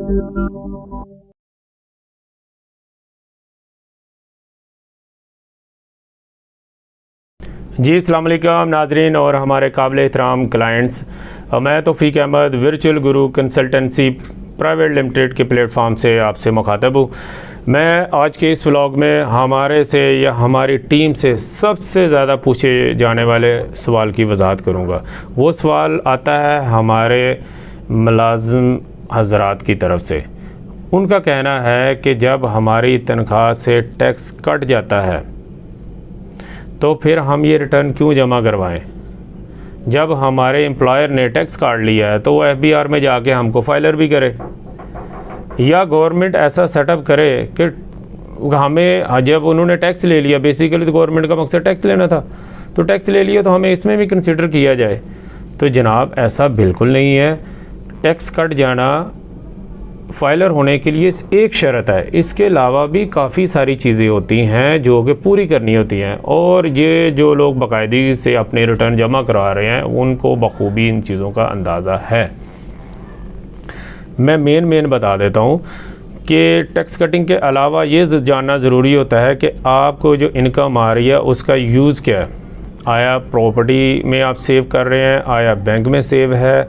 जी अस्सलाम वालेकुम नाजरीन और हमारे काबिल एहतराम क्लाइंट्स, मैं तौफीक अहमद वर्चुअल गुरु कंसल्टेंसी प्राइवेट लिमिटेड के प्लेटफॉर्म से आपसे मुखातब हूँ। मैं आज के इस व्लॉग में हमारे से या हमारी टीम से सबसे ज़्यादा पूछे जाने वाले सवाल की वजाहत करूँगा। वो सवाल आता है हमारे मुलाज़िम हज़रात की तरफ से। उनका कहना है कि जब हमारी तनख्वाह से टैक्स कट जाता है तो फिर हम ये रिटर्न क्यों जमा करवाएं? जब हमारे एम्प्लॉयर ने टैक्स काट लिया है तो वो एफबीआर में जाके हमको फाइलर भी करे, या गवर्नमेंट ऐसा सेटअप करे कि हमें, जब उन्होंने टैक्स ले लिया, बेसिकली तो गवर्नमेंट का मकसद टैक्स लेना था, तो टैक्स ले लिया तो हमें इसमें भी कंसिडर किया जाए। तो जनाब ऐसा बिल्कुल नहीं है। टैक्स कट जाना फाइलर होने के लिए एक शर्त है, इसके अलावा भी काफ़ी सारी चीज़ें होती हैं जो कि पूरी करनी होती हैं, और ये जो लोग बाकायदगी से अपने रिटर्न जमा करा रहे हैं उनको बखूबी इन चीज़ों का अंदाज़ा है। मैं मेन बता देता हूँ कि टैक्स कटिंग के अलावा ये जानना ज़रूरी होता है कि आपको जो इनकम आ रही है उसका यूज़ क्या है। आया प्रॉपर्टी में आप सेव कर रहे हैं, आया बैंक में सेव है,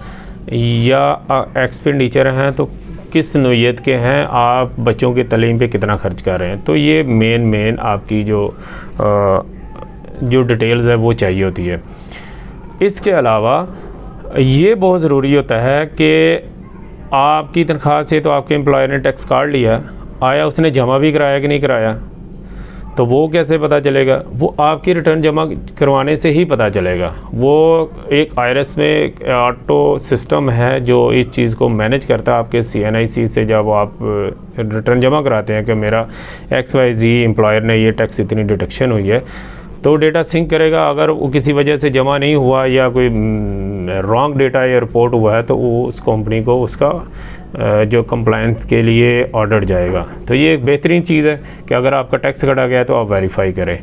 या एक्सपेंडिचर हैं तो किस नोयत के हैं, आप बच्चों की तालीम पे कितना खर्च कर रहे हैं। तो ये मेन आपकी जो डिटेल्स है वो चाहिए होती है। इसके अलावा ये बहुत ज़रूरी होता है कि आपकी तनख्वाह से तो आपके एम्प्लॉयर ने टैक्स काट लिया, आया उसने जमा भी कराया कि नहीं कराया, तो वो कैसे पता चलेगा? वो आपकी रिटर्न जमा करवाने से ही पता चलेगा। वो एक आईआरएस में ऑटो सिस्टम है जो इस चीज़ को मैनेज करता है। आपके सीएनआईसी से जब आप रिटर्न जमा कराते हैं कि मेरा XYZ एम्प्लॉयर ने ये टैक्स इतनी डिडक्शन हुई है, तो डेटा सिंक करेगा। अगर वो किसी वजह से जमा नहीं हुआ या कोई रॉन्ग डेटा या रिपोर्ट हुआ है तो वो उस कंपनी को उसका जो कंप्लायंस के लिए ऑर्डर जाएगा। तो ये एक बेहतरीन चीज़ है कि अगर आपका टैक्स कटा गया तो आप वेरीफाई करें।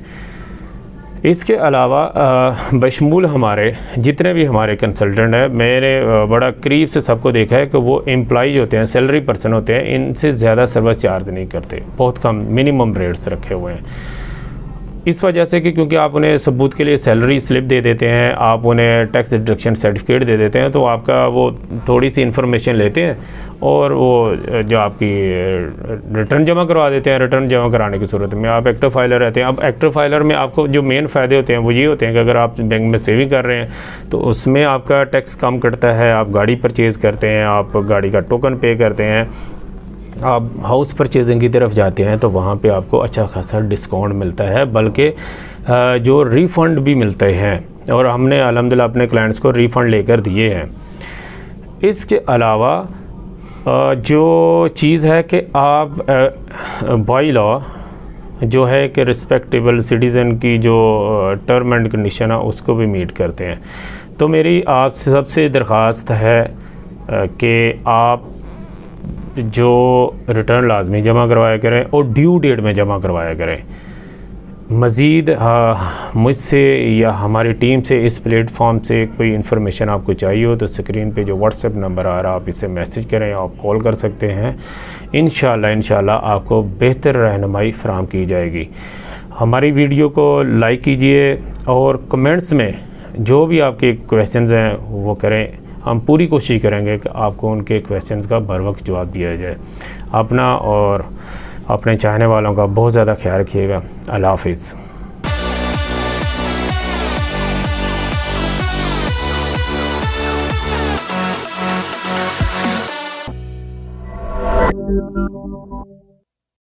इसके अलावा बशमूल हमारे जितने भी हमारे कंसल्टेंट हैं, मैंने बड़ा करीब से सबको देखा है कि वो एम्प्लॉइज होते हैं, सैलरी पर्सन होते हैं, इनसे ज़्यादा सर्विस चार्ज नहीं करते, बहुत कम मिनिमम रेट्स रखे हुए हैं। इस वजह से कि क्योंकि आप उन्हें सबूत के लिए सैलरी स्लिप दे देते हैं, आप उन्हें टैक्स डिडक्शन सर्टिफिकेट दे देते हैं, तो आपका वो थोड़ी सी इन्फॉर्मेशन लेते हैं और वो जो आपकी रिटर्न जमा करवा देते हैं। रिटर्न जमा कराने की सूरत में आप एक्टिव फाइलर रहते हैं। अब एक्टिव फाइलर में आपको जो मेन फ़ायदे होते हैं वो ये होते हैं कि अगर आप बैंक में सेविंग कर रहे हैं तो उसमें आपका टैक्स कम कटता है। आप गाड़ी परचेज़ करते हैं, आप गाड़ी का टोकन पे करते हैं, आप हाउस परचेजिंग की तरफ जाते हैं तो वहाँ पे आपको अच्छा खासा डिस्काउंट मिलता है, बल्कि जो रिफ़ंड भी मिलते हैं, और हमने अल्हम्दुलिल्लाह अपने क्लाइंट्स को रिफ़ंड लेकर दिए हैं। इसके अलावा जो चीज़ है कि आप बाय लॉ जो है कि रिस्पेक्टेबल सिटीज़न की जो टर्म एंड कंडीशन है उसको भी मीट करते हैं। तो मेरी आपसे सबसे दरख्वास्त है कि आप जो रिटर्न लाजमी जमा करवाया करें और ड्यू डेट में जमा करवाया करें। मज़ीद मुझसे या हमारी टीम से इस प्लेटफॉर्म से कोई इन्फॉर्मेशन आपको चाहिए हो तो स्क्रीन पे जो व्हाट्सएप नंबर आ रहा है आप इसे मैसेज करें, आप कॉल कर सकते हैं। इंशाल्लाह आपको बेहतर रहनुमाई फराहम की जाएगी। हमारी वीडियो को लाइक कीजिए और कमेंट्स में जो भी आपके क्वेश्चंस हैं वो करें। हम पूरी कोशिश करेंगे कि आपको उनके क्वेश्चंस का बर वक्त जवाब दिया जाए। अपना और अपने चाहने वालों का बहुत ज़्यादा ख्याल रखिएगा। अल्लाह हाफिज़।